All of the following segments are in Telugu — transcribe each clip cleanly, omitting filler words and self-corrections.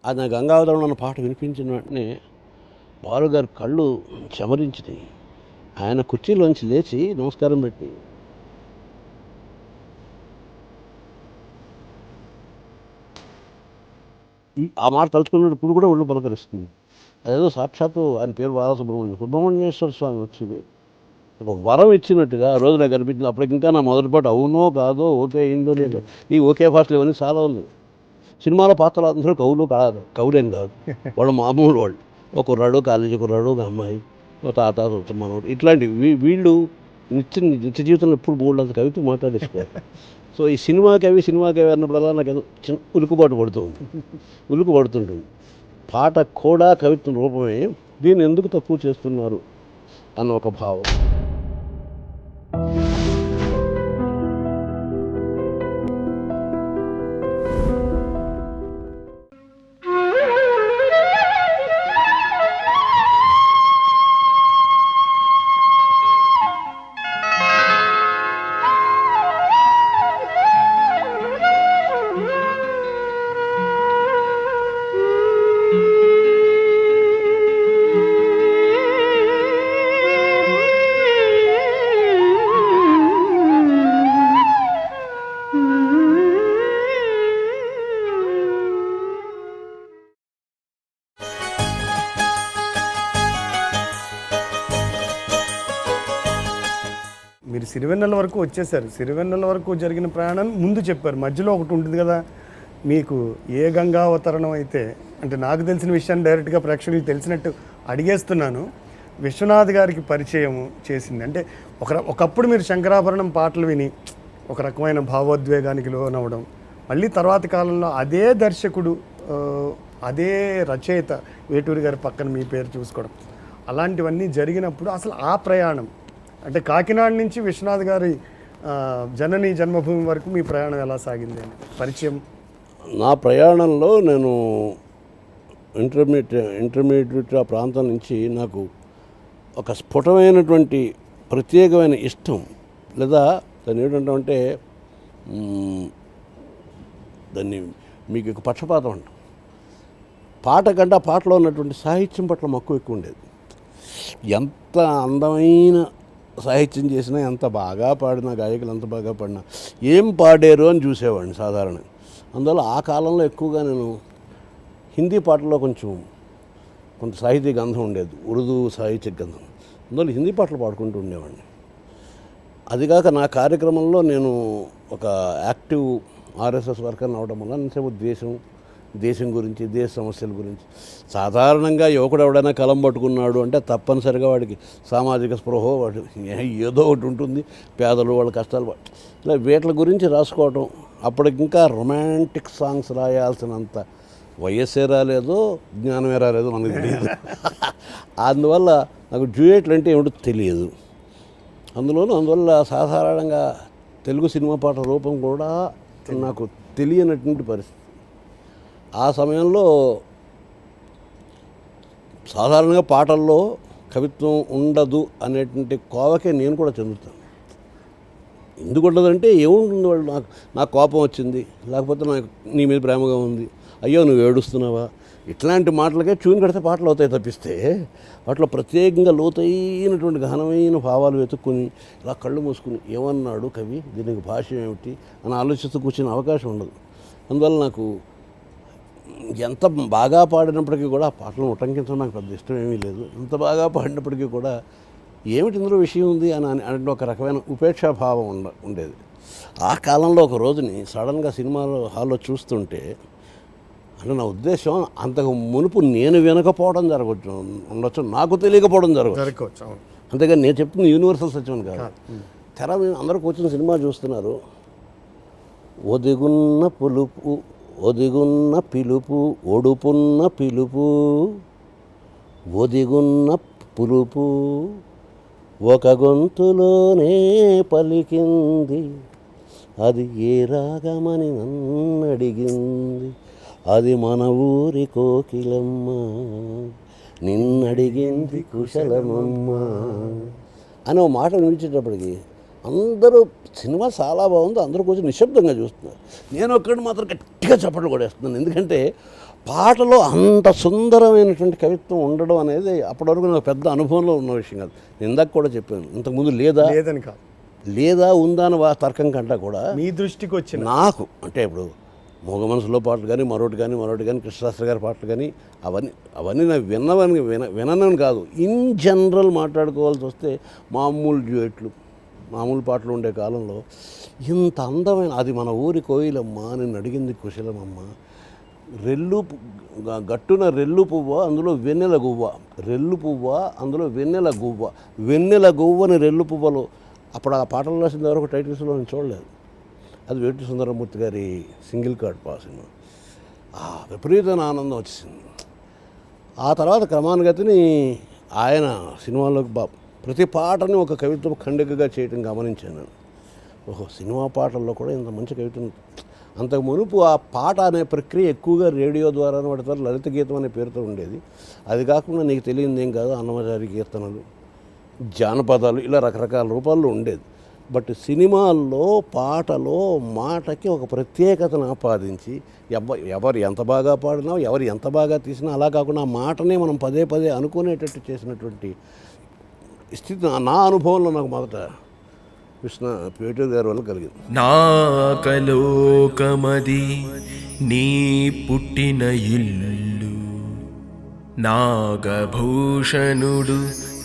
అది నా గంగావతరణం అన్న పాట వినిపించిన వెంటనే బాలుగారి కళ్ళు చెమరించినాయి. ఆయన కుర్చీలోంచి లేచి నమస్కారం పెట్టి ఆ మాట తలుచుకున్నప్పుడు కూడా ఒళ్ళు పలకరిస్తుంది. అదేదో సాక్షాత్తు ఆయన పేరు సుబ్రహ్మణ్యేశ్వర స్వామి వచ్చి ఒక వరం ఇచ్చినట్టుగా ఆ రోజు నాకు అనిపించింది. అప్పటికి ఇంకా నా మొదటి పాటు అవునో కాదో ఓకే అయిందో లేదో ఈ ఓకే ఫాస్ట్లు ఇవన్నీ చాలా ఉంది. సినిమాలో పాత్రలు అందరూ కవులు కాదు, కవులేం కాదు, వాళ్ళు మామూలు వాళ్ళు. ఒక కుర్రాడు, కాలేజీ కుర్రాడు, ఒక అమ్మాయి, ఒక తాత, ఒక మనోడు, ఇట్లాంటివి వీళ్ళు నిత్య జీవితంలో ఎప్పుడు బోల్డ్ కవిత మాట్లాడేసుకోవాలి. సో ఈ సినిమా కవి అన్నప్పుడల్లా నాకు ఏదో చిన్న ఉలుకు పడుతుంటుంది. పాట కూడా కవిత్వం రూపమే. దీన్ని ఎందుకు తక్కువ చేస్తున్నారు అన్న ఒక భావం. మీరు సిరివెన్నెల వరకు వచ్చేసారు. సిరివెన్నెల వరకు జరిగిన ప్రయాణం ముందు చెప్పారు. మధ్యలో ఒకటి ఉంటుంది కదా, మీకు ఏ గంగావతరణం అయితే, అంటే నాకు తెలిసిన విషయాన్ని డైరెక్ట్గా ప్రేక్షకులకు తెలిసినట్టు అడిగేస్తున్నాను. విశ్వనాథ్ గారికి పరిచయం చేసింది అంటే ఒకప్పుడు మీరు శంకరాభరణం పాటలు విని ఒక రకమైన భావోద్వేగానికి లోనవ్వడం, మళ్ళీ తర్వాత కాలంలో అదే దర్శకుడు అదే రచయిత వేటూరి గారి పక్కన మీ పేరు చూసుకోవడం, అలాంటివన్నీ జరిగినప్పుడు అసలు ఆ ప్రయాణం అంటే కాకినాడ నుంచి విశ్వనాథ్ గారి జనని జన్మభూమి వరకు మీ ప్రయాణం ఎలా సాగింది అని పరిచయం? నా ప్రయాణంలో నేను ఇంటర్మీడియట్ ఆ ప్రాంతం నుంచి నాకు ఒక స్ఫుటమైనటువంటి ప్రత్యేకమైన ఇష్టం, లేదా దాన్ని ఏంటంటే దాన్ని మీకు ఒక పక్షపాతం అంట. పాట కంటే ఆ పాటలో ఉన్నటువంటి సాహిత్యం పట్ల మక్కువ ఎక్కువ ఉండేది. ఎంత అందమైన సాహిత్యం చేసినా, ఎంత బాగా పాడినా, గాయకులు ఎంత బాగా పాడినా ఏం పాడారు అని చూసేవాడిని సాధారణంగా. అందువల్ల ఆ కాలంలో ఎక్కువగా నేను హిందీ పాటల్లో కొంత సాహితీ గంధం ఉండేది, ఉర్దూ సాహిత్య గంధం. అందువల్ల హిందీ పాటలు పాడుకుంటూ ఉండేవాడిని. అదిగాక నా కార్యక్రమంలో నేను ఒక యాక్టివ్ ఆర్ఎస్ఎస్ వర్కర్ని అవడం వల్ల నేను దేశం గురించి, దేశ సమస్యల గురించి, సాధారణంగా యువకుడు ఎవడైనా కలం పట్టుకున్నాడు అంటే తప్పనిసరిగా వాడికి సామాజిక స్పృహ వాడు ఏదో ఒకటి ఉంటుంది. పేదలు, వాళ్ళ కష్టాలు, ఇలా వీటి గురించి రాసుకోవటం. అప్పటికింకా రొమాంటిక్ సాంగ్స్ రాయాల్సినంత వయస్సే రాలేదు, జ్ఞానమే రాలేదు, మనకు తెలియదు. అందువల్ల నాకు డ్యూయెట్లు అంటే ఏమిటో తెలియదు. అందువల్ల సాధారణంగా తెలుగు సినిమా పాట రూపం కూడా నాకు తెలియనటువంటి పరిస్థితి. ఆ సమయంలో సాధారణంగా పాటల్లో కవిత్వం ఉండదు అనేటువంటి కోవకే నేను కూడా చెందుతాను. ఎందుకు ఉండదంటే ఏముంటుంది, వాళ్ళు నాకు కోపం వచ్చింది, లేకపోతే నాకు నీ మీద ప్రేమగా ఉంది, అయ్యో నువ్వు ఏడుస్తున్నావా, ఇట్లాంటి మాటలకే ట్యూన్ కడితే పాటలు అవుతాయి తప్పిస్తే వాటిలో ప్రత్యేకంగా లోతైనటువంటి ఘనమైన భావాలు వెతుక్కుని ఇలా కళ్ళు మూసుకుని ఏమన్నాడు కవి, దీనికి భాష ఏమిటి అని ఆలోచిస్తూ కూర్చునే అవకాశం ఉండదు. అందువల్ల నాకు ఎంత బాగా పాడినప్పటికీ కూడా ఆ పాటలను ఉటంకించడం నాకు పెద్ద ఇష్టం ఏమీ లేదు. ఎంత బాగా పాడినప్పటికీ కూడా ఏమిటి ఇందులో విషయం ఉంది అని ఒక రకమైన ఉపేక్షాభావం ఉండేది. ఆ కాలంలో ఒక రోజుని సడన్గా సినిమాలో హాల్లో చూస్తుంటే, అంటే నా ఉద్దేశం అంతకు మునుపు నేను వినకపోవడం ఉండొచ్చు, నాకు తెలియకపోవడం జరగవచ్చు. అంతేగాని నేను చెప్తుంది యూనివర్సల్ సత్యం కాదు. తెర మీద అందరూ కూర్చొని సినిమా చూస్తున్నారు. ఒదిగున్న పిలుపు ఒడుపున్న పిలుపు, ఒదిగున్న పులుపు ఒక గొంతులోనే పలికింది, అది ఏ రాగమని నన్నడిగింది, అది మన ఊరి కోకిలమ్మ, నిన్నడిగింది కుశలమమ్మ అని ఒక మాట వినిపించేటప్పటికి అందరూ సినిమా చాలా బాగుంది, అందరూ కొంచెం నిశ్శబ్దంగా చూస్తున్నారు. నేను ఒక్కడిని మాత్రం గట్టిగా చప్పట్లు కొడేస్తున్నాను. ఎందుకంటే పాటలో అంత సుందరమైనటువంటి కవిత్వం ఉండడం అనేది అప్పటి వరకు నాకు పెద్ద అనుభవంలో ఉన్న విషయం కాదు. నేను ఇందాక కూడా చెప్పాను, ఇంతకుముందు లేదని కాదు, లేదా ఉందా అని తర్కం కంటా కూడా మీ దృష్టికి వచ్చిన నాకు అంటే ఇప్పుడు మూగ మనసులో పాటలు కానీ మరొకటి కానీ కృష్ణశాస్త్రి గారి పాటలు కానీ అవన్నీ నాకు విననని కాదు. ఇన్ జనరల్ మాట్లాడుకోవాల్సి వస్తే మామూలు డ్యూయెట్లు, మామూలు పాటలు ఉండే కాలంలో ఇంత అందమైన అది మన ఊరి కోయిలమ్మ నేను అడిగింది కుశలమమ్మ, గట్టున రెల్లు పువ్వ అందులో వెన్నెల గువ్వ, రెల్లు పువ్వ అందులో వెన్నెల గువ్వ, వెన్నెల గువ్వని రెల్లు పువ్వలో. అప్పుడు ఆ పాటలు రాసిన వరకు టైటిల్స్లో నేను చూడలేదు. అది వేటి సుందరమూర్తి గారి సింగిల్ కార్డ్ సినిమా. విపరీతమైన ఆనందం వచ్చింది. ఆ తర్వాత క్రమానుగతిని ఆయన సినిమాలోకి ప్రతి పాటని ఒక కవిత్వం ఖండికగా చేయటం గమనించాను నేను. ఓహో, సినిమా పాటల్లో కూడా ఇంత మంచి కవిత్వం. అంతకు మునుపు ఆ పాట అనే ప్రక్రియ ఎక్కువగా రేడియో ద్వారా వాడతారు, లలిత గీతం అనే పేరుతో ఉండేది. అది కాకుండా నీకు తెలియదు ఏం కాదు, అన్నమచారి కీర్తనలు, జానపదాలు, ఇలా రకరకాల రూపాల్లో ఉండేది. బట్ సినిమాల్లో పాటలో మాటకి ఒక ప్రత్యేకతను ఆపాదించి ఎవరు ఎంత బాగా పాడినా, ఎవరు ఎంత బాగా తీసినా, అలా కాకుండా ఆ మాటనే మనం పదే పదే అనుకునేటట్టు చేసినటువంటి స్థితి నా అనుభవంలో నాకు మొదట పేటూరు గారి వల్ల కలిగింది. నాకలోకమది నీ పుట్టిన ఇల్లు, నాగభూషణుడు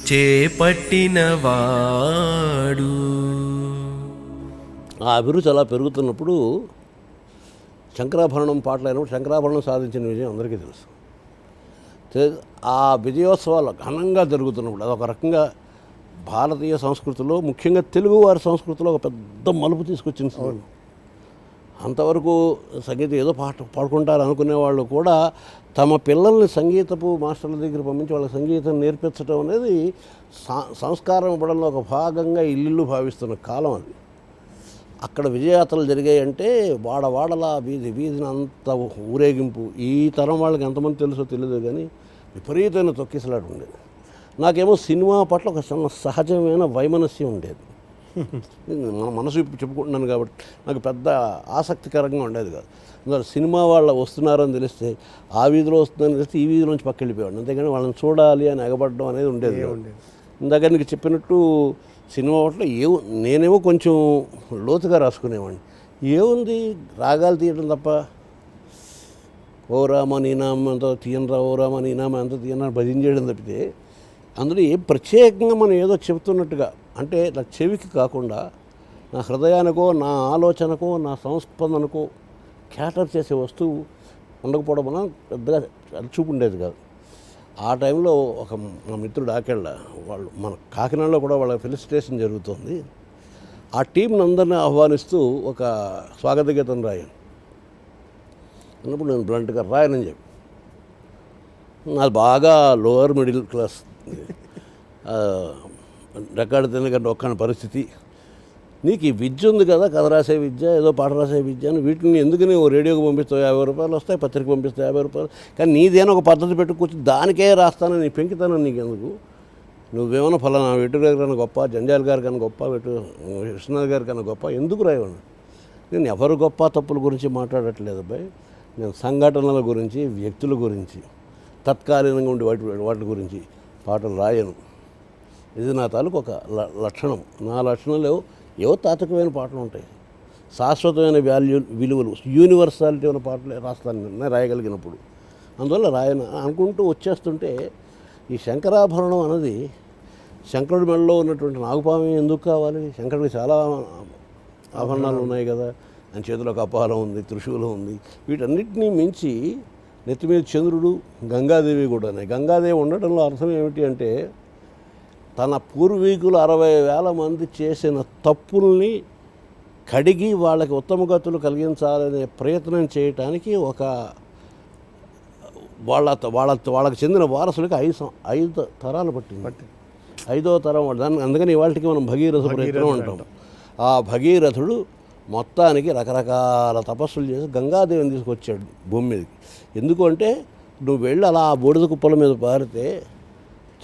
చేపట్టిన వాడు. ఆ అభిరుచి అలా పెరుగుతున్నప్పుడు శంకరాభరణం పాటలు అయినప్పుడు శంకరాభరణం సాధించిన విజయం అందరికీ తెలుసు. ఆ విజయోత్సవాలు ఘనంగా జరుగుతున్నప్పుడు అదొక రకంగా భారతీయ సంస్కృతిలో, ముఖ్యంగా తెలుగువారి సంస్కృతిలో ఒక పెద్ద మలుపు తీసుకొచ్చిన సినిమా. అంతవరకు సంగీతం ఏదో పాట పాడుకుంటారు అనుకునే వాళ్ళు కూడా తమ పిల్లల్ని సంగీతపు మాస్టర్ల దగ్గర పంపించి వాళ్ళకి సంగీతం నేర్పించడం అనేది సంస్కారం ఇవ్వడంలో ఒక భాగంగా ఇల్లు భావిస్తున్న కాలం అది. అక్కడ విజయయాత్రలు జరిగాయంటే వాడవాడలా వీధిని అంత ఊరేగింపు. ఈ తరం వాళ్ళకి ఎంతమంది తెలుసో తెలియదు కానీ విపరీతమైన తొక్కిసలాట ఉండేది. నాకేమో సినిమా పట్ల ఒక సహజమైన వైమనస్యం ఉండేది. మన మనసు చెప్పుకుంటున్నాను కాబట్టి నాకు పెద్ద ఆసక్తికరంగా ఉండేది కాదు. అందువల్ల సినిమా వాళ్ళు వస్తున్నారని తెలిస్తే, ఆ వీధిలో వస్తుందని తెలిస్తే ఈ వీధిలోంచి పక్క వెళ్ళిపోయాడు. అంతేగాని వాళ్ళని చూడాలి అని ఎగబడడం అనేది ఉండేది. ఇందాక నీకు చెప్పినట్టు సినిమా పట్ల నేనేమో కొంచెం లోతుగా రాసుకునేవాడిని. ఏముంది రాగాలు తీయడం తప్ప, ఓ రామ నీ నామ ఎంత తీయనరా, ఓ రామ నీ నామ ఎంత తీయన భజన చేయడం తప్పితే అందులో ఏం ప్రత్యేకంగా మనం ఏదో చెబుతున్నట్టుగా, అంటే నా చెవికి కాకుండా నా హృదయానికో, నా ఆలోచనకో, నా సంస్పందనకో క్యాటర్ చేసే వస్తువు ఉండకపోవడం వలన పెద్దగా చూపు ఉండేది కాదు. ఆ టైంలో ఒక మా మిత్రుడు ఆకెళ్ళ వాళ్ళు మన కాకినాడలో కూడా వాళ్ళ ఫెలిసిటేషన్ జరుగుతుంది. ఆ టీంని అందరినీ ఆహ్వానిస్తూ ఒక స్వాగత గీతం రాయను అన్నప్పుడు నేను బ్లంట్గా రాయనని చెప్పి, అది బాగా లోవర్ మిడిల్ క్లాస్ రికార్డు తినకంటే ఒక్కని పరిస్థితి. నీకు ఈ విద్య ఉంది కదా, కథ రాసే విద్య, ఏదో పాట రాసే విద్య అని వీటిని ఎందుకు నువ్వు రేడియోకి పంపిస్తావు, 50 రూపాయలు వస్తాయి, పత్రిక పంపిస్తావు 50 రూపాయలు, కానీ నీదేనా ఒక పద్ధతి పెట్టు కూర్చొని దానికే రాస్తానని నీ పెంకితాను నీకు ఎందుకు? నువ్వేమన్నా ఫలానా వెట్టు గారి కన్నా గొప్ప, జంజాల్ గారి కన్నా గొప్ప, విశ్వనాథ్ గారి కన్నా గొప్ప ఎందుకు రాయవాడు? నేను ఎవరు గొప్ప తప్పుల గురించి మాట్లాడట్లేదు అబ్బాయి. నేను సంఘటనల గురించి, వ్యక్తుల గురించి, తత్కాలీనంగా ఉండే వాటి గురించి పాటలు రాయను. ఇది నా తాలూకు ఒక లక్షణం. నా లక్షణంలో ఏవో తాత్వికమైన పాటలు ఉంటాయి, శాశ్వతమైన విలువలు, యూనివర్సాలిటీ ఉన్న పాటలు రాస్తాను నేను రాయగలిగినప్పుడు. అందువల్ల రాయను అనుకుంటూ వచ్చేస్తుంటే ఈ శంకరాభరణం అన్నది శంకరుడి మెడలో ఉన్నటువంటి నాగుపాము ఎందుకు కావాలి? శంకరుడికి చాలా ఆభరణాలు ఉన్నాయి కదా, ఆయన చేతిలో కపాలం ఉంది, త్రిశూలం ఉంది. వీటన్నిటినీ మించి నెత్తి మీద చంద్రుడు, గంగాదేవి కూడా ఉన్నాయి. గంగాదేవి ఉండటంలో అర్థం ఏమిటి అంటే తన పూర్వీకులు 60,000 మంది చేసిన తప్పుల్ని కడిగి వాళ్ళకి ఉత్తమ గతులు కలిగించాలనే ప్రయత్నం చేయటానికి ఒక వాళ్ళకి చెందిన వారసులకి 5 తరాలు పట్టింది. 5వ తరం దాన్ని, అందుకని ఇవాళకి మనం భగీరథ ప్రయత్నం అంటాం. ఆ భగీరథుడు మొత్తానికి రకరకాల తపస్సులు చేసి గంగాదేవిని తీసుకొచ్చాడు భూమి మీదకి. ఎందుకంటే నువ్వు వెళ్ళి అలా ఆ బూడిద కుప్పల మీద పారితే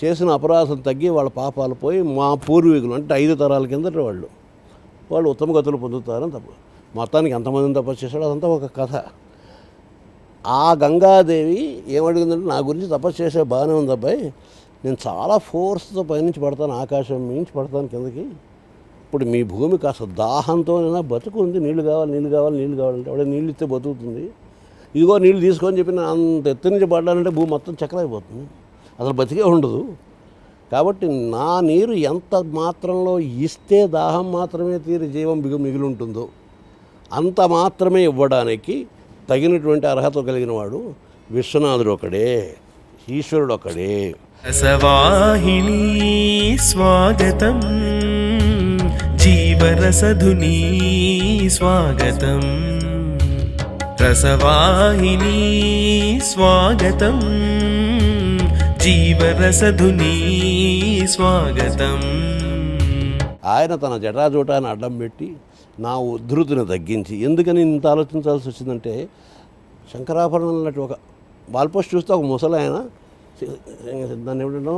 చేసిన అపరాధం తగ్గి వాళ్ళ పాపాలు పోయి మా పూర్వీకులు అంటే 5 తరాల కిందట వాళ్ళు ఉత్తమ గతులు పొందుతారని తప్ప. మొత్తానికి ఎంతమందిని తపస్సు చేశాడో అదంతా ఒక కథ. ఆ గంగాదేవి ఏమడిగిందంటే, నా గురించి తపస్సు చేసే బాగానే ఉంది అబ్బాయి, నేను చాలా ఫోర్స్తో పైనుంచి పడతాను, ఆకాశం మించి పడతాను కిందకి. ఇప్పుడు మీ భూమి కాస్త దాహంతోనైనా బతుకుంది, నీళ్ళు కావాలి నీళ్ళు కావాలి నీళ్ళు కావాలంటే ఆవిడ నీళ్ళు ఇస్తే బతుకుతుంది. ఇదిగో నీళ్ళు తీసుకొని చెప్పి నేను అంత ఎత్తు నుంచి పడ్డానంటే భూమి మొత్తం చక్కరైపోతుంది, అసలు బతికే ఉండదు. కాబట్టి నా నీరు ఎంత మాత్రంలో ఇస్తే దాహం మాత్రమే తీరి జీవం మిగిలి ఉంటుందో అంత మాత్రమే ఇవ్వడానికి తగినటువంటి అర్హత కలిగిన వాడు విశ్వనాథుడు ఒకడే, ఈశ్వరుడు ఒకడే. రసవాహిని స్వాగతం, జీవరసధుని స్వాగతం. రసవాహిని స్వాగతం, జీవరసధుని స్వాగతం. ఆయన తన జటాజూటాన్ని అడ్డం పెట్టి నా ఉద్ధృతిని తగ్గించి, ఎందుకని ఇంత ఆలోచించాల్సి వచ్చిందంటే, శంకరాభరణం లాంటి ఒక వాల్పోస్ట్ చూస్తే ఒక ముసలి ఆయన దాన్ని ఏమిటో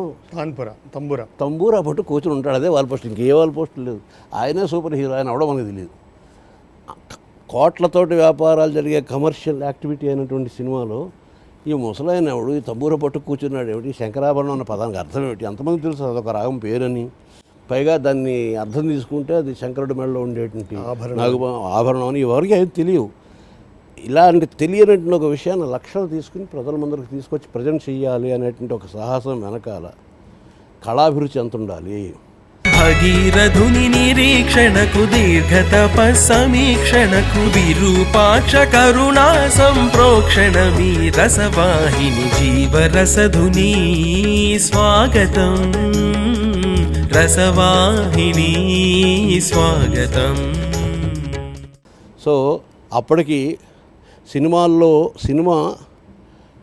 తంబూరా పట్టు కూర్చుని ఉంటాడు, అదే వాల్పోస్ట్, ఇంకే వాల్పోస్ట్ లేదు. ఆయనే సూపర్ హీరో, ఆయన అవడం మనకు తెలియదు. కోట్లతోటి వ్యాపారాలు జరిగే కమర్షియల్ యాక్టివిటీ అయినటువంటి సినిమాలో ఈ ముసలాయన ఎవడు, ఈ తంబూర పట్టు కూర్చున్నాడు ఏమిటి, శంకరాభరణం అన్న పదానికి అర్థం ఏమిటి, అంతమంది తెలుసు అదొక రాగం పేరని. పైగా దాన్ని అర్థం తీసుకుంటే అది శంకరుడి మెడలో ఉండేటువంటి ఆభరణం అని ఎవరికి అయితే తెలియవు. ఇలాంటి తెలియనటువంటి ఒక విషయాన్ని లక్షలు తీసుకుని ప్రజల ముందరికి తీసుకొచ్చి ప్రజెంట్ చెయ్యాలి అనేటువంటి ఒక సాహసం వెనకాల కళాభిరుచి ఎంత ఉండాలి. భగీరథుని నిరీక్షణకు, దీర్ఘతప సమీక్షణకు, విరూపాక్ష కరుణా సంప్రోక్షణమీ రసవాహిని జీవరసధుని స్వాగతం. రసవాహిని స్వాగతం. సో అప్పటికి సినిమా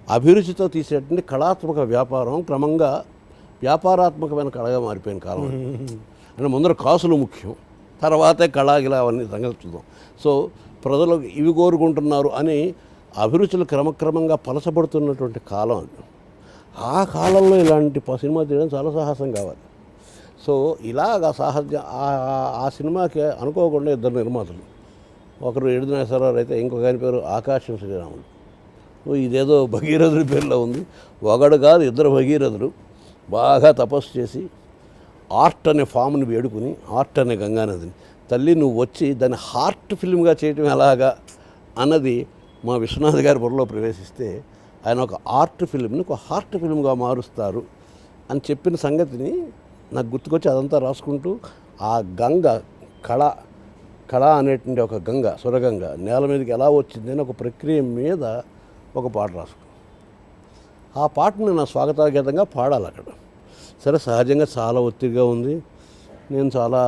అభిరుచితో తీసేటువంటి కళాత్మక వ్యాపారం క్రమంగా వ్యాపారాత్మకమైన కళగా మారిపోయిన కాలం. అంటే ముందర కాసులు ముఖ్యం, తర్వాతే కళాగిలా అవన్నీ సంగతి చూద్దాం. సో ప్రజలు ఇవి కోరుకుంటున్నారు అని అభిరుచులు క్రమక్రమంగా పలసపడుతున్నటువంటి కాలం అది. ఆ కాలంలో ఇలాంటి సినిమా తీయడం చాలా సాహసం కావాలి. సో ఇలాగ ఆ సినిమాకి అనుకోకుండా ఇద్దరు నిర్మాతలు, ఒకరు ఎడుదినేశ్వరరావు అయితే ఇంకొక ఆయన పేరు ఆకాశం శ్రీరాములు. ఇదేదో భగీరథుడి పేరులో ఉంది. ఒకడు కాదు, ఇద్దరు భగీరథులు బాగా తపస్సు చేసి ఆర్ట్ అనే ఫామ్ని వేడుకుని, ఆర్ట్ అనే గంగానదిని, తల్లి నువ్వు వచ్చి దాన్ని హార్ట్ ఫిల్మ్గా చేయటం ఎలాగా అన్నది మా విశ్వనాథ్ గారి బుర్రలో ప్రవేశిస్తే, ఆయన ఒక ఆర్ట్ ఫిల్మ్ని ఒక హార్ట్ ఫిల్మ్గా మారుస్తారు అని చెప్పిన సంగతిని నాకు గుర్తుకొచ్చి అదంతా రాసుకుంటూ, ఆ గంగ కళ అనేటువంటి ఒక గంగ, సురగంగ నేల మీదకి ఎలా వచ్చింది అని ఒక ప్రక్రియ మీద ఒక పాట రాసుకున్నాను. ఆ పాటను నా స్వాగతాగీతంగా పాడాలి అక్కడ. సరే, సహజంగా చాలా ఒత్తిడిగా ఉంది, నేను చాలా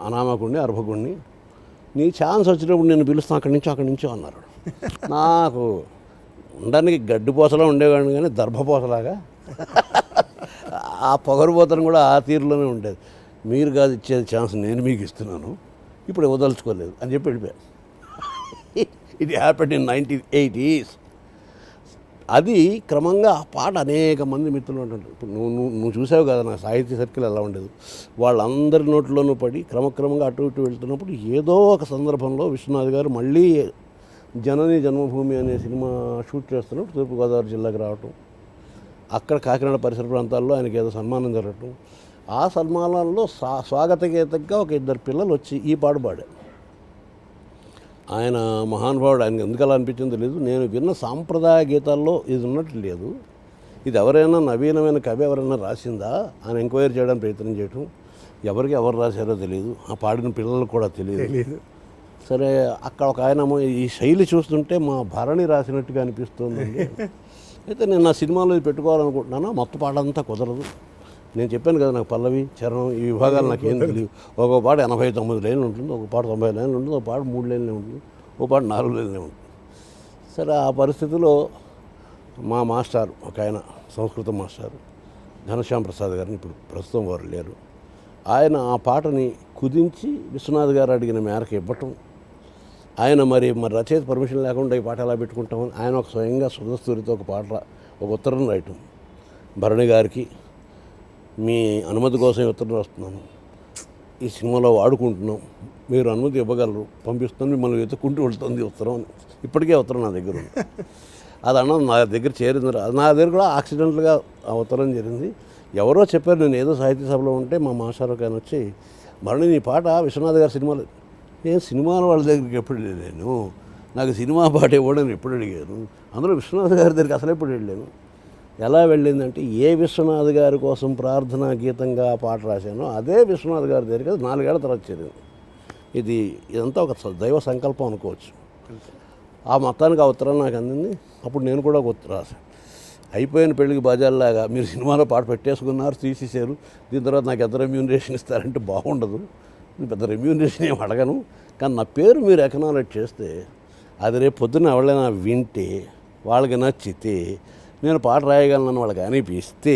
అనామకుడిని, అర్భకుడిని, నీ ఛాన్స్ వచ్చినప్పుడు నేను పిలుస్తాను అక్కడి నుంచో అన్నారు. నాకు ఉండడానికి గడ్డిపోసలా ఉండేవాడిని, కానీ దర్భపోసలాగా ఆ పొగరుపోతను కూడా ఆ తీరులోనే ఉండేది. మీరు కాదు ఇచ్చేది ఛాన్స్, నేను మీకు ఇస్తున్నాను, ఇప్పుడు వదలుచుకోలేదు అని చెప్పి వెళ్ళిపోయాను. ఇది హ్యాపెండ్ ఇన్ 1980s. అది క్రమంగా ఆ పాట అనేక మంది మిత్రులు ఉంటుంటారు. ఇప్పుడు నువ్వు చూసావు కదా నా సాహిత్య సర్కిల్ ఎలా ఉండేది. వాళ్ళందరి నోట్లోనూ పడి క్రమక్రమంగా అటు ఇటు వెళ్తున్నప్పుడు ఏదో ఒక సందర్భంలో విశ్వనాథ్ గారు మళ్ళీ జనని జన్మభూమి అనే సినిమా షూట్ చేస్తున్నప్పుడు తూర్పుగోదావరి జిల్లాకి రావటం, అక్కడ కాకినాడ పరిసర ప్రాంతాల్లో ఆయనకి ఏదో సన్మానం జరగటం, ఆ సన్మానంలో స్వాగతగీతంగా ఒక ఇద్దరు పిల్లలు వచ్చి ఈ పాట పాడారు. ఆయన మహానుభావుడు, ఆయనకి ఎందుకు అలా అనిపించిందో తెలియదు. నేను విన్న సాంప్రదాయ గీతాల్లో ఇది ఉన్నట్టు లేదు, ఇది ఎవరైనా నవీనమైన కవి ఎవరైనా రాసిందా అని ఎంక్వైరీ చేయడానికి ప్రయత్నం చేయటం. ఎవరు రాశారో తెలియదు, ఆ పాడిన పిల్లలకు కూడా తెలియదు. సరే, అక్కడ ఒక ఆయన ఈ శైలి చూస్తుంటే మా భరణి రాసినట్టుగా అనిపిస్తుందండి. అయితే నేను నా సినిమాలో పెట్టుకోవాలనుకుంటున్నాను, మొత్తం పాట అంతా కుదరదు. నేను చెప్పాను కదా, నాకు పల్లవి చరణం ఈ విభాగాలు నాకు ఏం తెలియదు. ఒక పాట 89 లైన్లు ఉంటుంది, ఒక పాట 90 లైన్లు ఉంటుంది, ఒక పాట 3 లైన్లే ఉంటుంది, ఒక పాట 4 లైన్లే ఉంటుంది. సరే, ఆ పరిస్థితిలో మా మాస్టర్ ఒక ఆయన, సంస్కృత మాస్టర్ ఘనశ్యామ్ ప్రసాద్ గారిని, ఇప్పుడు ప్రస్తుతం వారు లేరు, ఆయన ఆ పాటని కుదించి విశ్వనాథ్ గారు అడిగిన మేరకు ఇవ్వటం. ఆయన మరి రచయిత పర్మిషన్ లేకుండా ఈ పాట ఎలా పెట్టుకుంటామని ఆయన ఒక స్వయంగా సుధస్తూరితో ఒక ఉత్తరం రాయటం, భరణి గారికి మీ అనుమతి కోసం ఉత్తరం రాస్తున్నాను, ఈ సినిమాలో వాడుకుంటున్నాం, మీరు అనుమతి ఇవ్వగలరు, పంపిస్తాను, మిమ్మల్ని వెతుక్కుంటూ వెళ్తుంది ఉత్తరం అని. ఇప్పటికే ఉత్తరం నా దగ్గర ఉంది. అది అన్నం నా దగ్గర చేరింది. నా దగ్గర కూడా యాక్సిడెంట్గా అవతరం జరిగింది. ఎవరో చెప్పారు, నేను ఏదో సాహిత్య సభలో ఉంటే మా మాస్టర్ ఆయన వచ్చి, మరణి నీ పాట విశ్వనాథ్ గారి సినిమాలో. నేను సినిమాల వాళ్ళ దగ్గరికి ఎప్పుడు వెళ్ళాను, నాకు సినిమా పాట ఇవ్వడని ఎప్పుడు అడిగాను, అందులో విశ్వనాథ్ గారి దగ్గరికి అసలు ఎప్పుడు వెళ్ళాను. ఎలా వెళ్ళిందంటే, ఏ విశ్వనాథ్ గారి కోసం ప్రార్థనా గీతంగా ఆ పాట రాశానో అదే విశ్వనాథ్ గారి దగ్గరికి 4 ఏళ్ల తర్వాత చేరింది. ఇదంతా ఒక దైవ సంకల్పం అనుకోవచ్చు. ఆ మొత్తానికి ఆ ఉత్తరం నాకు అందింది. అప్పుడు నేను కూడా ఒక ఉత్తరం రాశాను, అయిపోయిన పెళ్ళికి బాజాల్లాగా మీరు సినిమాలో పాట పెట్టేసుకున్నారు, తీసేశారు, దీని తర్వాత నాకు ఎంత రెమ్యూనరేషన్ ఇస్తారంటే బాగుండదు, నేను పెద్ద రెమ్యూనరేషన్ ఏమి అడగను, కానీ నా పేరు మీరు ఎకనాలెడ్జ్ చేస్తే అది రేపు పొద్దున్న ఎవరైనా వింటే వాళ్ళకి నచ్చితే నేను పాట రాయగలను వాళ్ళకి అనిపిస్తే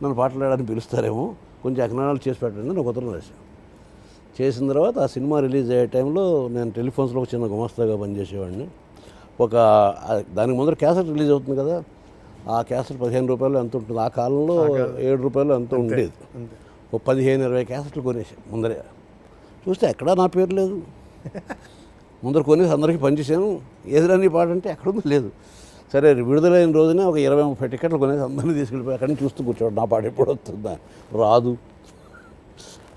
నన్ను పాటలు రాయడానికి పిలుస్తారేమో, కొంచెం ఎకనాలెడ్జ్ చేసి పెట్టండి అని ఒక ఉత్తరం రాశాను. చేసిన తర్వాత ఆ సినిమా రిలీజ్ అయ్యే టైంలో నేను టెలిఫోన్స్లో ఒక చిన్న గుమాస్తాగా పనిచేసేవాడిని. దానికి ముందర క్యాసెట్ రిలీజ్ అవుతుంది కదా, ఆ క్యాసెట్ 15 రూపాయలు ఎంత ఉంటుంది, ఆ కాలంలో 7 రూపాయలు ఎంత ఉండేది. ఒక 15-20 క్యాసెట్లు కొనేసాను ముందరే. చూస్తే ఎక్కడా నా పేరు లేదు. ముందర కొనేసి అందరికీ పనిచేసాను. ఏదిరాని పాట అంటే ఎక్కడుందో లేదు. సరే విడుదలైన రోజునే ఒక 20-30 టికెట్లు కొనేసి అందరినీ తీసుకెళ్ళిపోయి అక్కడి నుంచి చూస్తూ కూర్చోడు, నా పాట ఎప్పుడు వస్తుందా, రాదు.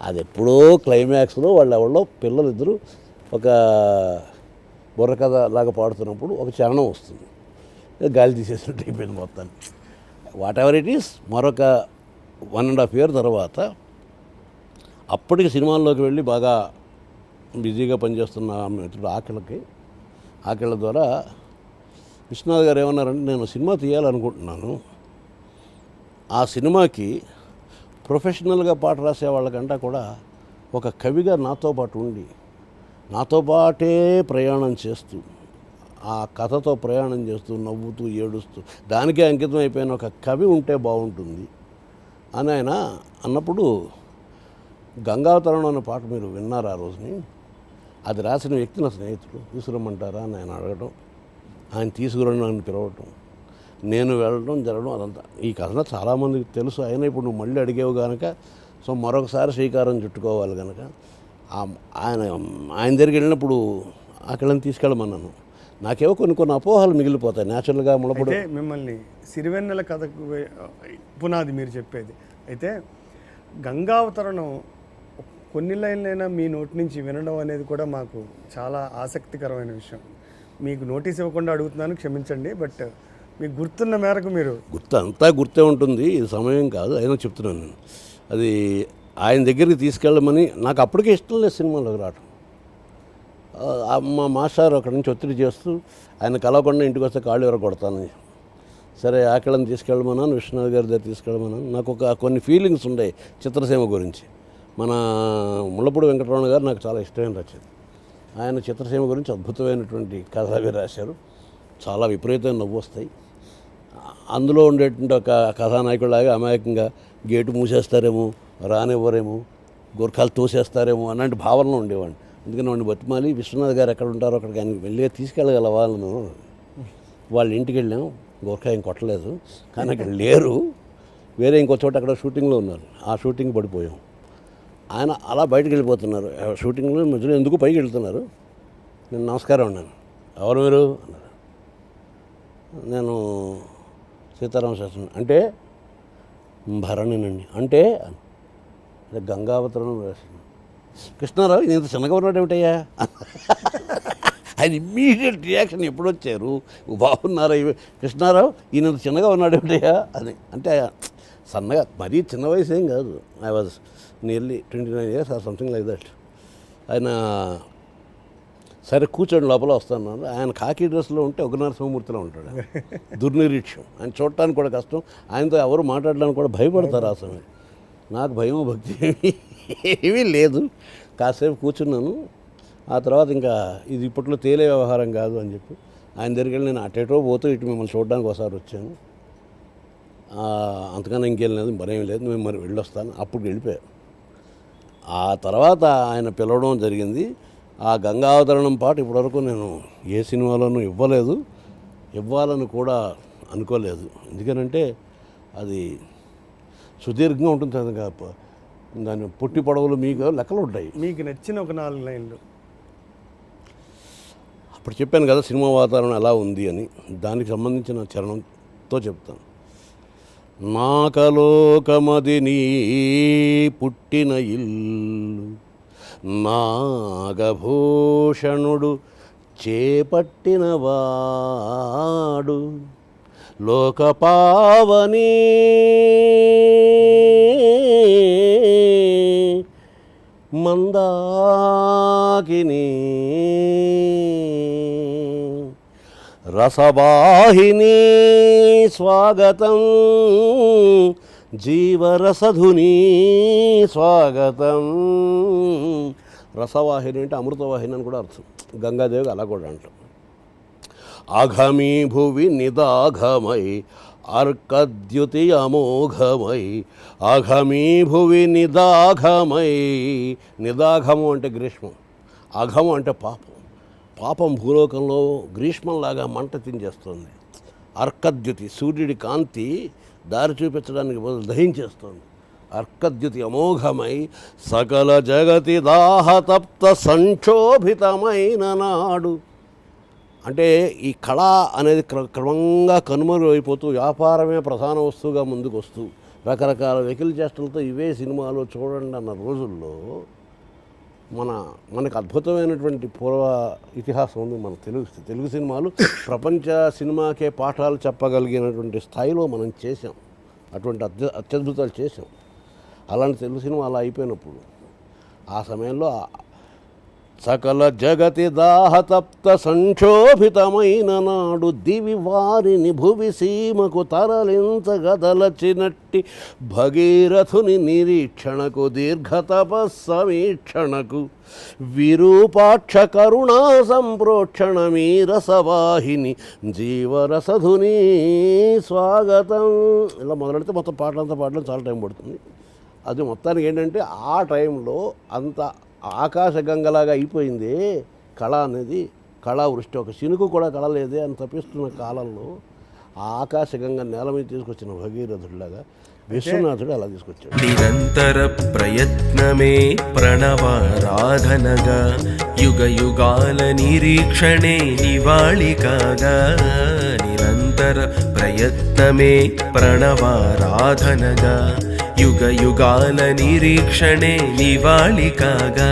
అది ఎప్పుడో క్లైమాక్స్లో ఎవరో పిల్లలు ఇద్దరు ఒక బుర్రకథ లాగా పాడుతున్నప్పుడు ఒక చరణం వస్తుంది, గాలి తీసేసినట్టు అయిపోయింది మొత్తాన్ని. వాట్ ఎవర్ ఇట్ ఈస్, మరొక 1.5 year తర్వాత అప్పటికి సినిమాల్లోకి వెళ్ళి బాగా బిజీగా పనిచేస్తున్న మిత్రుడు ఆకిళ్ళ ద్వారా విశ్వనాథ్ గారు ఏమన్నారంటే, నేను సినిమా తీయాలనుకుంటున్నాను, ఆ సినిమాకి ప్రొఫెషనల్గా పాట రాసే వాళ్ళకంటే కూడా ఒక కవిగా నాతో పాటు ఉండి నాతో పాటే ప్రయాణం చేస్తూ ఆ కథతో ప్రయాణం చేస్తూ నవ్వుతూ ఏడుస్తూ దానికే అంకితం అయిపోయిన ఒక కవి ఉంటే బాగుంటుంది అని ఆయన అన్నప్పుడు, గంగావతరణం అనే పాట మీరు విన్నారు ఆ రోజుని, అది రాసిన వ్యక్తి నా స్నేహితుడు, తీసుకురమ్మంటారా అని ఆయన అడగడం, ఆయన తీసుకురండి నన్ను పిలవటం, నేను వెళ్ళడం జరగడం, అదంతా ఈ కథ చాలామందికి తెలుసు. అయినా ఇప్పుడు నువ్వు మళ్ళీ అడిగేవు కనుక సో మరొకసారి శ్రీకారం చుట్టుకోవాలి కనుక ఆయన దగ్గరికి వెళ్ళినప్పుడు అక్కడిని తీసుకెళ్ళమన్నాను. నాకేవో కొన్ని అపోహలు మిగిలిపోతాయి న్యాచురల్గా ముళ్ళపూడి. మిమ్మల్ని సిరివెన్నెల కథకు పునాది మీరు చెప్పేది అయితే, గంగావతరణం కొన్ని లైన్లైనా మీ నోటి నుంచి వినడం అనేది కూడా మాకు చాలా ఆసక్తికరమైన విషయం. మీకు నోటీస్ ఇవ్వకుండా అడుగుతున్నాను, క్షమించండి, బట్ మీకు గుర్తున్న మేరకు మీరు అంతా గుర్తే ఉంటుంది, ఇది సమయం కాదు, అయినా చెప్తున్నాను నేను. అది ఆయన దగ్గరికి తీసుకెళ్ళమని నాకు అప్పటికే ఇష్టం లేదు సినిమాలోకి రావడం. మా మాస్టర్ అక్కడి నుంచి ఒత్తిడి చేస్తూ ఆయన కలవకుండా ఇంటికి వస్తే కాళ్ళు ఎవరు కొడతానని, సరే ఆకళ్ళని తీసుకెళ్ళమన్నాను, విశ్వనాథ్ గారి దగ్గర తీసుకెళ్ళమన్నాను. నాకు కొన్ని ఫీలింగ్స్ ఉన్నాయి చిత్రసీమ గురించి. మన ముళ్ళపూడి వెంకటరమణ గారు నాకు చాలా ఇష్టమైన రచయిత. ఆయన చిత్రసీమ గురించి అద్భుతమైనటువంటి కథ అవి రాశారు, చాలా విపరీతమైన నవ్వు వస్తాయి. అందులో ఉండేటువంటి ఒక కథానాయకుడిలాగా అమాయకంగా గేటు మూసేస్తారేమో, రానివ్వరేమో, గోర్ఖాలు తోసేస్తారేమో అలాంటి భావనలో ఉండేవాడిని. అందుకని వాడిని బతిమాలి, విశ్వనాథ్ గారు ఎక్కడ ఉంటారో అక్కడికి ఆయన వెళ్ళి తీసుకెళ్ళగల వాళ్ళను. వాళ్ళ ఇంటికి వెళ్ళాం, గోర్ఖా ఏం కొట్టలేదు, కానీ అక్కడ లేరు, వేరే ఇంకో చోట అక్కడ షూటింగ్లో ఉన్నారు. ఆ షూటింగ్ పడిపోయాం. ఆయన అలా బయటకు వెళ్ళిపోతున్నారు, షూటింగ్లో మధ్యలో ఎందుకు పైకి వెళ్తున్నారు. నేను నమస్కారం అన్నాను, ఎవరు మీరు అన్నారు. నేను సీతారామ శాస్త్రి. అంటే భరణినండి. అంటే గంగావతరణం రాసింది. కృష్ణారావు ఇంత చిన్నగా ఉన్నాడు ఏమిటయ్యా. ఆయన ఇమ్మీడియట్ రియాక్షన్ ఎప్పుడు వచ్చారు, బాగున్నారా కృష్ణారావు ఈయనంత చిన్నగా ఉన్నాడు ఏమిటయ్యా అని. అంటే సన్నగా మరీ చిన్న వయసు ఏం కాదు, I was nearly 29 years or something like that. ఆయన సరే కూర్చోండి లోపల వస్తాను. ఆయన కాకి డ్రెస్లో ఉంటే ఒక నరసింహమూర్తిలో ఉంటాడు, దుర్నిరీక్ష్యం. ఆయన చూడటానికి కూడా కష్టం, ఆయనతో ఎవరు మాట్లాడడానికి కూడా భయపడతారు ఆ సమయం. నాకు భయం భక్తి ఏమీ లేదు. కాసేపు కూర్చున్నాను. ఆ తర్వాత ఇంకా ఇది ఇప్పట్లో తేలే వ్యవహారం కాదు అని చెప్పి ఆయన దగ్గరికి వెళ్ళి నేను అటేటో పోతూ ఇటు మిమ్మల్ని చూడడానికి ఒకసారి వచ్చాను, అంతకన్నా ఇంకేం లేదు, మరేం లేదు, మేము మరి వెళ్ళొస్తాను. అప్పుడు వెళ్ళిపోయాను. ఆ తర్వాత ఆయన పిలవడం జరిగింది. ఆ గంగావతరణం పాట ఇప్పటివరకు నేను ఏ సినిమాలోనూ ఇవ్వాలని కూడా అనుకోలేదు. ఎందుకనంటే అది సుదీర్ఘంగా ఉంటుంది కదా, దాని పొట్టి పొడవులు మీకు లెక్కలు ఉంటాయి. మీకు నచ్చిన ఒక 4 లైన్లు. ఇప్పుడు చెప్పాను కదా సినిమా వాతావరణం ఎలా ఉంది అని, దానికి సంబంధించిన చరణంతో చెప్తాను. నాకలోకమది నీ పుట్టిన ఇల్లు, నాగభూషణుడు చేపట్టిన వాడు, లోకపావని మందాకిని రసవాహిని స్వాగతం, జీవరసధుని స్వాగతం. రసవాహిని అంటే అమృతవాహిని అని కూడా అర్థం, గంగాదేవి అలా కూడా అంటాం. అఘమీ భువి నిదాఘమై అర్కద్యుతి అమోఘమై, అఘమీ భువి నిదాఘమై. నిదాఘము అంటే గ్రీష్మం, అఘము అంటే పాపం. పాపం భూలోకంలో గ్రీష్మంలాగా మంట తించేస్తుంది. అర్కద్యుతి సూర్యుడి కాంతి దారి చూపించడానికి బదులు దహించేస్తుంది. అర్కద్యుతి అమోఘమై సకల జగతి దాహతప్త సంక్షోభితమైన నాడు. అంటే ఈ కళ అనేది క్రమంగా కనుమరుగైపోతూ వ్యాపారమే ప్రధాన వస్తువుగా ముందుకు వస్తూ రకరకాల వెకిలి చేష్టలతో ఇవే సినిమాలు చూడండి అన్న రోజుల్లో మనకు అద్భుతమైనటువంటి పూర్వ ఇతిహాసం ఉంది. మన తెలుగు సినిమాలు ప్రపంచ సినిమాకే పాఠాలు చెప్పగలిగినటువంటి స్థాయిలో మనం చేసాం, అటువంటి అత్యద్భుతాలు చేసాం. అలాంటి తెలుగు సినిమా అలా అయిపోయినప్పుడు ఆ సమయంలో సకల జగతి దాహతప్త సంక్షోభితమైన నాడు, దివి వారిని భువి సీమకు తరలించగదలచినట్టి భగీరథుని నిరీక్షణకు దీర్ఘతపస్సమీక్షణకు విరూపాక్ష కరుణా సంప్రోక్షణమీ రసవాహిని జీవరసధుని స్వాగతం. ఇలా మొదలెడితే మొత్తం పాటలంతా పాడడం చాలా టైం పడుతుంది. అది మొత్తానికి ఏంటంటే ఆ టైంలో అంత ఆకాశగంగలాగా అయిపోయింది కళ అనేది. కళా వృష్టి, ఒక చినుకు కూడా కళ లేదే అని తప్పిస్తున్న కాలంలో ఆ ఆకాశగంగ నేల మీద తీసుకొచ్చిన భగీరథుడిలాగా విశ్వనాథుడు అలా తీసుకొచ్చాడు. నిరంతర ప్రయత్నమే ప్రణవారాధనగా, యుగ యుగాల నిరీక్షణే నివాళి కాగా. నిరంతర ప్రయత్నమే ప్రణవారాధనగా, యుగ యుగాల నిరీక్షణే నివాళి కాగా.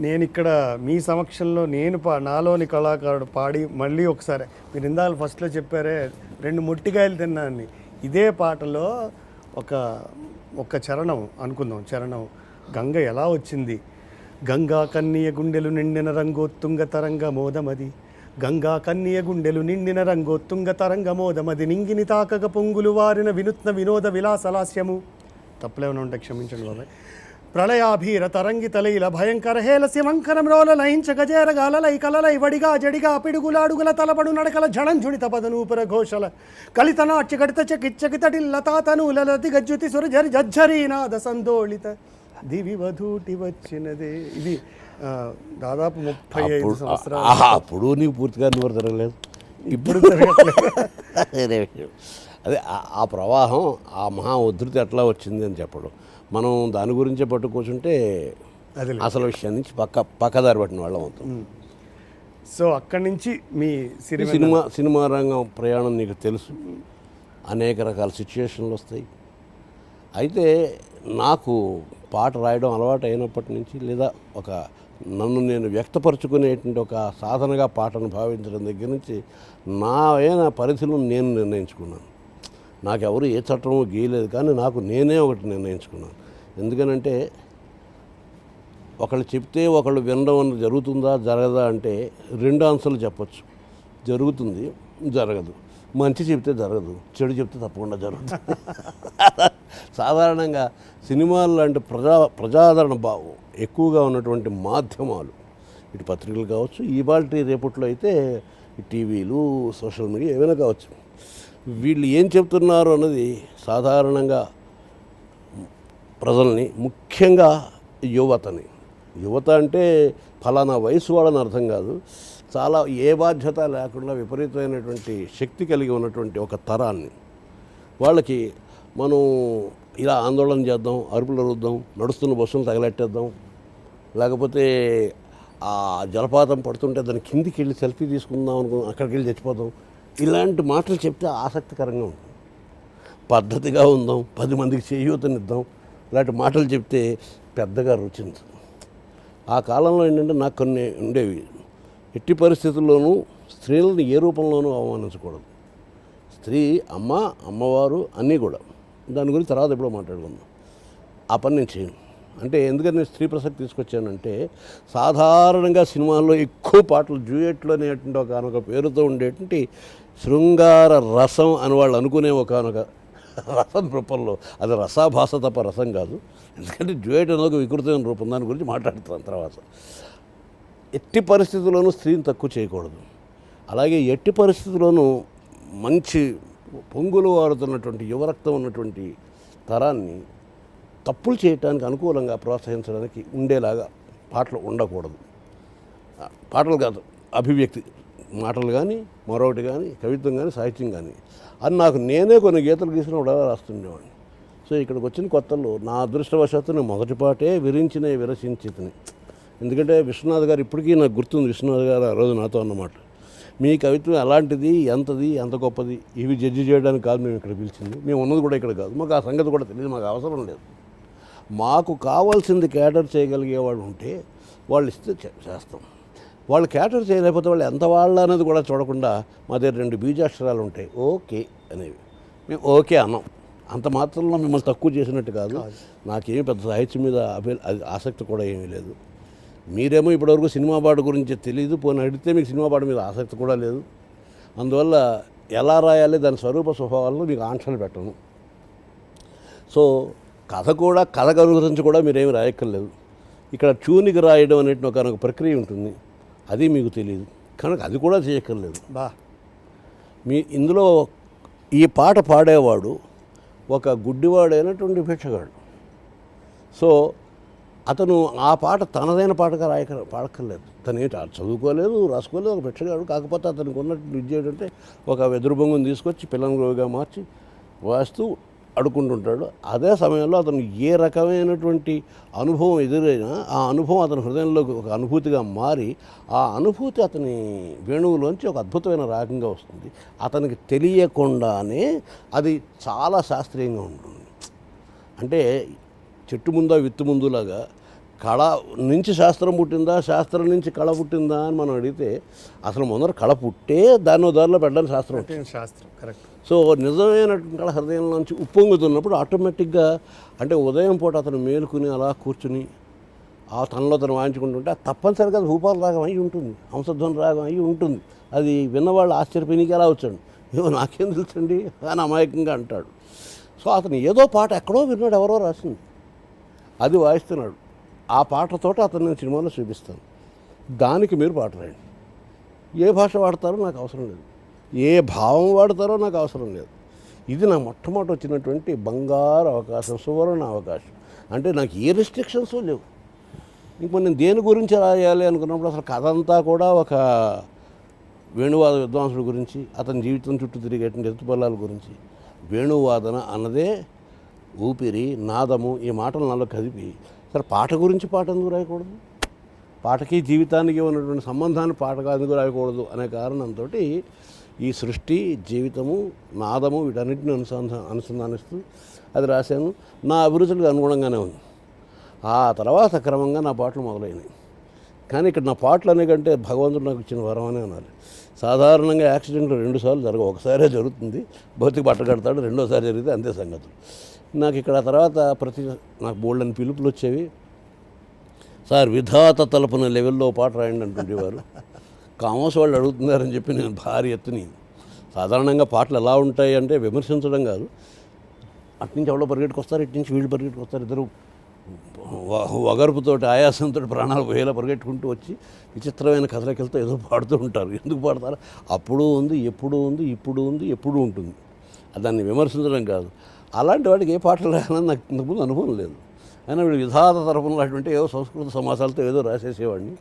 నేను ఇక్కడ మీ సమక్షంలో నేను నాలోని కళాకారుడు పాడి మళ్ళీ ఒకసారి, మీరు ఇందాక ఫస్ట్లో చెప్పారే 2 మొట్టికాయలు తిన్నాన్ని, ఇదే పాటలో ఒక చరణం అనుకుందాం. చరణం గంగ ఎలా వచ్చింది. గంగా కన్నియ గుండెలు నిండిన రంగోత్తుంగ తరంగ మోదమది, గంగా కన్నియ గుండెలు నిండిన రంగోత్తుంగ తరంగ మోదమది, నింగిని తాకక పొంగులు వారిన వినూత్న వినోద విలాసలాస్యము. తప్పులేమైనా ఉంటే క్షమించండి బాబాయ్. ప్రళయాభీర తరంగితలైల భయంకర హేల శివంకరం రోల లయించ గజేరగాలలై కలలై వడిగా జడిగా పిడుగులాడుగుల తలబడు నడకల జడంజుడిత పదనూపుర ఘోషల కలిత నాట్య గడిత చకిచ్చకితడిల్ల తాతనూలతి గజ్జుతి సుర జరి జజ్జరీనాద సందోళిత దివి వధూటి వచ్చినదే. ఇది దాదాపు 35 సంవత్సరాలు. అప్పుడు నీకు పూర్తిగా నూరు తిరగలేదు, ఇప్పుడు తిరగట్లేదు. అదే ఆ ప్రవాహం, ఆ మహా ఉధృతి ఎట్లా వచ్చింది అని చెప్పడం, మనం దాని గురించే పట్టు కూర్చుంటే అసలు విషయం నుంచి పక్కదారి పట్టిన వాళ్ళం అవుతాం. సో అక్కడి నుంచి మీ సినిమా రంగం ప్రయాణం నీకు తెలుసు, అనేక రకాల సిచ్యుయేషన్లు వస్తాయి. అయితే నాకు పాట రాయడం అలవాటు అయినప్పటి నుంచి, లేదా నన్ను నేను వ్యక్తపరచుకునేటువంటి ఒక సాధనగా పాటను భావించడం దగ్గర నుంచి నా పరిధిలో నేను నిర్ణయించుకున్నాను. నాకెవరు ఏ చట్టమో గీయలేదు, కానీ నాకు నేనే ఒకటి నిర్ణయించుకున్నాను. ఎందుకనంటే ఒకళ్ళు చెప్తే ఒకళ్ళు వినడం అన్నది జరుగుతుందా జరగదా అంటే 2 ఆన్సర్లు చెప్పచ్చు. జరుగుతుంది, జరగదు. మంచి చెప్తే జరగదు, చెడు చెప్తే తప్పకుండా జరుగుతుంది. సాధారణంగా సినిమాలు లాంటి ప్రజాదరణ ఎక్కువగా ఉన్నటువంటి మాధ్యమాలు, ఇటు పత్రికలు కావచ్చు, ఇవాళ రేపట్లో అయితే టీవీలు, సోషల్ మీడియా ఏమైనా కావచ్చు, వీళ్ళు ఏం చెప్తున్నారు అన్నది సాధారణంగా ప్రజల్ని, ముఖ్యంగా యువతని, యువత అంటే ఫలానా వయసు వాళ్ళని అర్థం కాదు, చాలా ఏ బాధ్యత లేకుండా విపరీతమైనటువంటి శక్తి కలిగి ఉన్నటువంటి ఒక తరాన్ని, వాళ్ళకి మనం ఇలా ఆందోళన చేద్దాం, అరుపులు అరుద్దాం, నడుస్తున్న బస్సును తగలెట్టేద్దాం, లేకపోతే ఆ జలపాతం పడుతుంటే దాని కిందికి వెళ్ళి సెల్ఫీ తీసుకుందాం అనుకో, అక్కడికి వెళ్ళి చచ్చిపోతాం. ఇలాంటి మాటలు చెప్తే ఆసక్తికరంగా ఉంటుంది. పద్ధతిగా ఉందాం, 10 మందికి చేయూతనిద్దాం, ఇలాంటి మాటలు చెప్తే పెద్దగా రుచించదు. ఆ కాలంలో ఏంటంటే నాకు కొన్ని ఉండేవి. ఎట్టి పరిస్థితుల్లోనూ స్త్రీలను ఏ రూపంలోనూ అవమానించకూడదు. స్త్రీ అమ్మవారు అన్నీ కూడా. దాని గురించి తర్వాత ఎప్పుడో మాట్లాడుకుందాం. ఆ పని నేను చేయను. అంటే ఎందుకని నేను స్త్రీ ప్రసక్తి తీసుకొచ్చానంటే, సాధారణంగా సినిమాల్లో ఎక్కువ పాటలు డ్యూయెట్లు అనేటువంటి ఒకనొక పేరుతో ఉండేటువంటి శృంగార రసం అని వాళ్ళు అనుకునే ఒకనొక రసం రూపంలో, అది రసాభాస తప్ప రసం కాదు. ఎందుకంటే డ్యూయెట్ అనేది ఒక వికృతమైన రూపం. దాని గురించి మాట్లాడుతాను తర్వాత. ఎట్టి పరిస్థితుల్లోనూ స్త్రీని తక్కువ చేయకూడదు. అలాగే ఎట్టి పరిస్థితుల్లోనూ మంచి పొంగులు వారుతున్నటువంటి యువరక్తం ఉన్నటువంటి తరాన్ని తప్పులు చేయటానికి అనుకూలంగా ప్రోత్సహించడానికి ఉండేలాగా పాటలు ఉండకూడదు. పాటలు కాదు, అభివ్యక్తి, మాటలు కానీ, మరొకటి కానీ, కవిత్వం కానీ, సాహిత్యం కానీ అని నాకు నేనే కొన్ని గీతలు గీసినప్పుడు అలా రాస్తుండేవాడిని. సో ఇక్కడికి వచ్చిన కొత్తల్లో నా అదృష్టవశాత్తు నేను మొదటి పాటే విరించినే విరచించితిని. ఎందుకంటే విశ్వనాథ్ గారు ఇప్పటికీ నాకు గుర్తుంది. విశ్వనాథ్ గారు ఆ రోజు నాతో అన్నమాట, మీ కవిత్వం ఎలాంటిది, ఎంత గొప్పది, ఇవి జడ్జి చేయడానికి కాదు మేము ఇక్కడ పిలిచింది, మేము ఉన్నది కూడా ఇక్కడ కాదు, మాకు ఆ సంగతి కూడా తెలియదు, మాకు అవసరం లేదు. మాకు కావాల్సింది క్యాటర్ చేయగలిగేవాడు ఉంటే వాళ్ళు ఇస్తే చేస్తాం. వాళ్ళు క్యాటర్ చేయలేకపోతే వాళ్ళు ఎంత వాళ్ళ అనేది కూడా చూడకుండా మా దగ్గర 2 బీజాక్షరాలు ఉంటాయి, ఓకే అనేవి. మేము ఓకే అన్నాం. అంత మాత్రంలో మిమ్మల్ని తక్కువ చేసినట్టు కాదు. నాకేమీ పెద్ద సాహిత్యం మీద ఆసక్తి కూడా ఏమీ లేదు. మీరేమో ఇప్పటివరకు సినిమా పాట గురించి తెలియదు, పోనీ అడిగితే మీకు సినిమా పాట మీద ఆసక్తి కూడా లేదు. అందువల్ల ఎలా రాయాలి, దాని స్వరూప స్వభావాలను మీకు ఆంక్షలు పెట్టను. సో కథ గురించి కూడా మీరేమి రాయక్కర్లేదు. ఇక్కడ ట్యూన్కి రాయడం అనేటి ఒక ప్రక్రియ ఉంటుంది, అది మీకు తెలియదు కనుక అది కూడా చేయక్కర్లేదు. మీ ఇందులో ఈ పాట పాడేవాడు ఒక గుడ్డివాడైనటువంటి భిక్షగాడు. సో అతను ఆ పాట తనదైన పాటగా పాడక్కర్లేదు. తను ఏంటి చదువుకోలేదు, రాసుకోలేదు, ఒక భిక్షగాడు. కాకపోతే అతనికి ఉన్నట్టు విద్య ఏంటంటే ఒక వెదురు బొంగుని తీసుకొచ్చి పిల్లనుగా మార్చి వాస్తూ అడుక్కుంటుంటాడు. అదే సమయంలో అతను ఏ రకమైనటువంటి అనుభవం ఎదురైనా ఆ అనుభవం అతని హృదయంలో ఒక అనుభూతిగా మారి ఆ అనుభూతి అతని వేణువులోంచి ఒక అద్భుతమైన రాగంగా వస్తుంది. అతనికి తెలియకుండానే అది చాలా శాస్త్రీయంగా ఉంటుంది. అంటే చెట్టు ముందా విత్తు ముందులాగా కళ నుంచి శాస్త్రం పుట్టిందా, శాస్త్రం నుంచి కళ పుట్టిందా అని మనం అడిగితే అసలు ముందర కళ పుట్టే దారిలో పెట్టడానికి శాస్త్రం కరెక్ట్. సో నిజమైనటువంటి కళ హృదయంలోంచి ఉప్పొంగుతున్నప్పుడు ఆటోమేటిక్గా అంటే ఉదయం పూట అతను మేలుకుని అలా కూర్చుని ఆ తనలో తను వాయించుకుంటుంటే తప్పనిసరిగా అది భూపాల రాగం అయి ఉంటుంది, హంసధ్వని రాగం అయి ఉంటుంది. అది విన్నవాళ్ళు ఆశ్చర్యపోయినకి ఎలా వచ్చాడు, ఏమో నాకేం తెలుసండి అని అమాయకంగా అంటాడు. సో అతను ఏదో పాట ఎక్కడో విన్నాడు, ఎవరో రాసింది, అది వాయిస్తున్నాడు. ఆ పాటతో అతను నేను సినిమాలో చూపిస్తాను. దానికి మీరు పాట రాయండి. ఏ భాష వాడతారో నాకు అవసరం లేదు, ఏ భావం వాడతారో నాకు అవసరం లేదు. ఇది నా మొట్టమొదటి వచ్చినటువంటి బంగారు అవకాశం, సువర్ణ అవకాశం. అంటే నాకు ఏ రిస్ట్రిక్షన్స్ లేవు. ఇంక నేను దేని గురించి రాయాలి అనుకున్నప్పుడు అసలు కథ అంతా కూడా ఒక వేణువాద విద్వాంసుడి గురించి, అతని జీవితం చుట్టూ తిరిగేటువంటి ఎత్తుపల్లాల గురించి. వేణువాదన అన్నదే ఊపిరి, నాదము, ఈ మాటలు నాలో కదిపి సరే పాట గురించి పాట ఎందుకు రాయకూడదు, పాటకి జీవితానికి ఉన్నటువంటి సంబంధాన్ని పాటగా ఎందుకు రాయకూడదు అనే కారణంతో ఈ సృష్టి, జీవితము, నాదము వీటన్నిటిని అనుసంధానిస్తూ అది రాశాను. నా అభిరుచులకు అనుగుణంగానే ఉంది. ఆ తర్వాత క్రమంగా నా పాటలు మొదలైనవి. కానీ ఇక్కడ నా పాటలు అనే కంటే భగవంతుడు నాకు ఇచ్చిన వరం అనే అనాలి. సాధారణంగా యాక్సిడెంట్లు 2 సార్లు జరగవు, ఒకసారే జరుగుతుంది, భౌతిక బట్ట కడతాడు, 2వ సారి జరిగితే అంతే సంగతులు. నాకు ఇక్కడ తర్వాత నాకు బోల్డని పిలుపులు వచ్చేవి. సార్ విధాత తలపున లెవెల్లో పాట రాయండి అంటుండేవారు. కామర్స్ వాళ్ళు అడుగుతున్నారని చెప్పి నేను భారీ ఎత్తుని. సాధారణంగా పాటలు ఎలా ఉంటాయి అంటే విమర్శించడం కాదు, అట్నుంచి ఎవరో పరిగెట్టుకొస్తారు, ఇటు నుంచి వీళ్ళు పరిగెట్టుకొస్తారు, ఇద్దరు వగరుపుతోటి ఆయాసంతో ప్రాణాలు పోయేలా పరిగెట్టుకుంటూ వచ్చి విచిత్రమైన కథలకెళ్తూ ఏదో పాడుతూ ఉంటారు. ఎందుకు పాడతారు? అప్పుడు ఉంది, ఎప్పుడు ఉంది, ఇప్పుడు ఉంది, ఎప్పుడు ఉంటుంది. దాన్ని విమర్శించడం కాదు. అలాంటి వాడికి ఏ పాటలు రాయాలని నాకు ఇంతకుముందు అనుభవం లేదు. అయినా వీడు విధాత తరపున అంటే ఏదో సంస్కృత సమాసాలతో ఏదో రాసేసేవాడిని.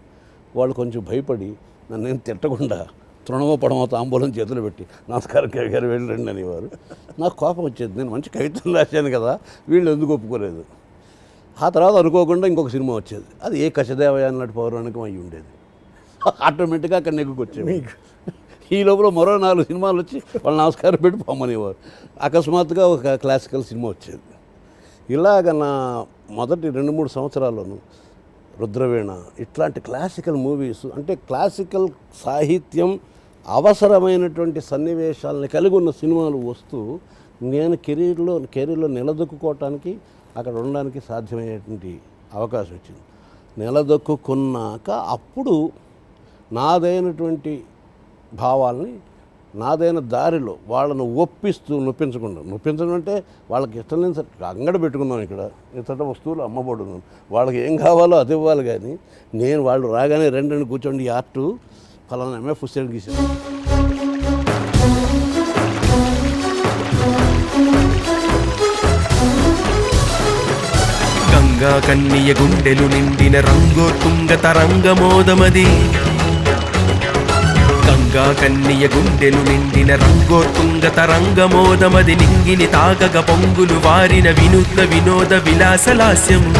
వాళ్ళు కొంచెం భయపడి నన్ను నేను తిట్టకుండా తృణమో పడమో తాంబూలం చేతులు పెట్టి నమస్కారం కవి గారు వెళ్ళండి అనేవారు. నాకు కోపం వచ్చేది. నేను మంచి కవితలు రాశాను కదా, వీళ్ళు ఎందుకు ఒప్పుకోలేదు. ఆ తర్వాత అనుకోకుండా ఇంకొక సినిమా వచ్చేది, అది ఏ కశదేవయ అన్నట్టు పౌరాణికం అయి ఉండేది. ఆటోమేటిక్గా అక్కడ నెగ్గుకొచ్చేది. ఈ లోపల మరో 4 సినిమాలు వచ్చి వాళ్ళు నమస్కారం పెట్టి పొమ్మనేవారు. అకస్మాత్తుగా ఒక క్లాసికల్ సినిమా వచ్చేది. ఇలాగ నా మొదటి 2-3 సంవత్సరాల్లోనూ రుద్రవీణ ఇట్లాంటి క్లాసికల్ మూవీస్, అంటే క్లాసికల్ సాహిత్యం అవసరమైనటువంటి సన్నివేశాలని కలిగి ఉన్న సినిమాలు వస్తూ నేను కెరీర్లో నిలదొక్కుకోవటానికి అక్కడ ఉండడానికి సాధ్యమయ్యేటువంటి అవకాశం వచ్చింది. నిలదొక్కున్నాక అప్పుడు నాదైనటువంటి భావాల్ని నాదైన దారిలో వాళ్ళను నొప్పించడం అంటే వాళ్ళకి ఇష్టం లేని సరే అంగడి పెట్టుకున్నాను, ఇక్కడ ఇతర వస్తువులు అమ్మబడున్నాను, వాళ్ళకి ఏం కావాలో అది ఇవ్వాలి. కానీ నేను వాళ్ళు రాగానే రెండని కూర్చోండి ఈ ఆర్టు ఫలానా ఎంఎఫ్ హుస్సేన్ గీసాను. గంగా కన్నియ గుండెలు నిండిన రంగోత్తుంగ తరంగమోదమది. గంగా కన్నియ గుండెలు నిండిన రంగోత్తుంగ తరంగమోదమది. నింగిని తాగగ పొంగులు వారిన వినోద విలాసలాస్యము.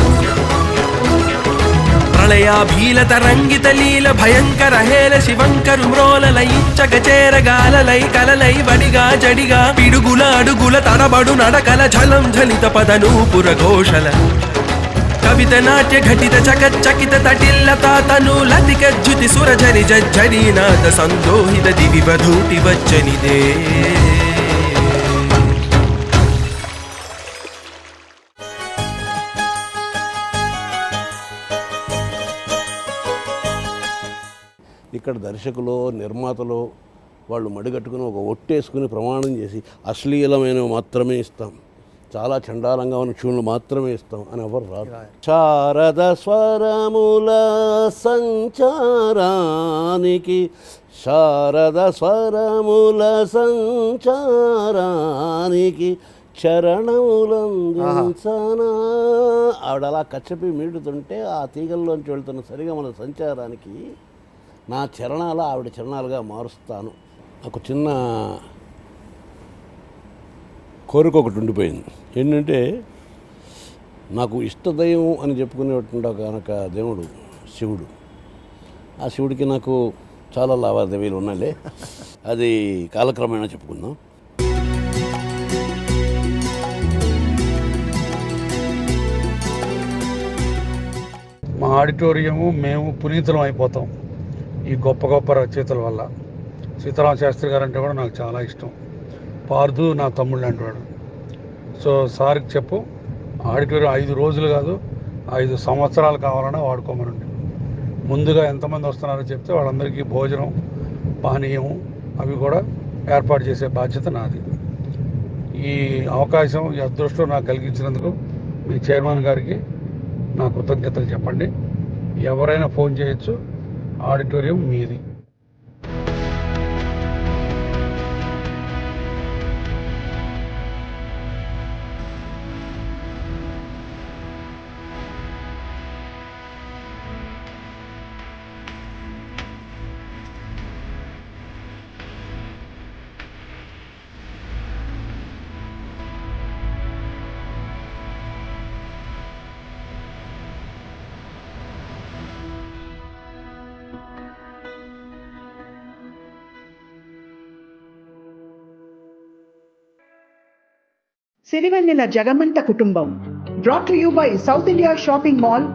ప్రళయాభీల తరంగిత లీల భయంకర హేల శివంకరు మ్రోలలయించగ చేరగాలలై కలలై వడిగా జడిగా పిడుగుల అడుగుల తడబడు నడకల ఝలం ఝలిత పదనూపుర ఘోషల కవిత నాట్య ఘటిత చకచకిత తటిల్లతా తనూలతిక జ్యుతి సురఝరి జఝరీనాథ సందోహిత దివి వధూటి వచ్చనిదే. ఇక్కడ దర్శకులు నిర్మాతలు వాళ్ళు మడిగట్టుకుని ఒక ఒట్టేసుకుని ప్రమాణం చేసి అశ్లీలమైనవి మాత్రమే ఇస్తాం, చాలా చండాలంగా ఉన్న ట్యూన్లు మాత్రమే ఇస్తాం అని ఎవరు రాదు. శారద స్వరముల సంచారానికి, శారద స్వరముల సంచారానికి చరణములందించనా. ఆవిడ అలా కచ్చపి మీడుతుంటే ఆ తీగల్లోంచి వెళ్తున్న సరిగమల సంచారానికి నా చరణాలు ఆవిడ చరణాలుగా మారుస్తాను. నాకు చిన్న కోరిక ఒకటి ఉండిపోయింది. ఏంటంటే నాకు ఇష్టదైవం అని చెప్పుకునేటువంటి కనుక దేవుడు శివుడు. ఆ శివుడికి నాకు చాలా లావాదేవీలు ఉన్నాయిలే, అది కాలక్రమేణా చెప్పుకుందాం. మా ఆడిటోరియము మేము పునీతులం అయిపోతాం ఈ గొప్ప గొప్ప రచయితల వల్ల. సీతారామ శాస్త్రి గారు అంటే కూడా నాకు చాలా ఇష్టం. పార్దు నా తమ్ముళ్ళు అంటాడు. సో సార్కి చెప్పు, ఆడిటోరియం 5 రోజులు కాదు 5 సంవత్సరాలు కావాలన్నా వాడుకోమనండి. ముందుగా ఎంతమంది వస్తున్నారో చెప్తే వాళ్ళందరికీ భోజనం పానీయం అవి కూడా ఏర్పాటు చేసే బాధ్యత నాది. ఈ అవకాశం, ఈ అదృష్టం నాకు కలిగించినందుకు మీ చైర్మన్ గారికి నా కృతజ్ఞతలు చెప్పండి. ఎవరైనా ఫోన్ చేయొచ్చు, ఆడిటోరియం మీది. Sirivennela Jagamanta Kutumbam. Brought to you by South India shopping mall,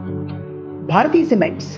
Bharathi cements.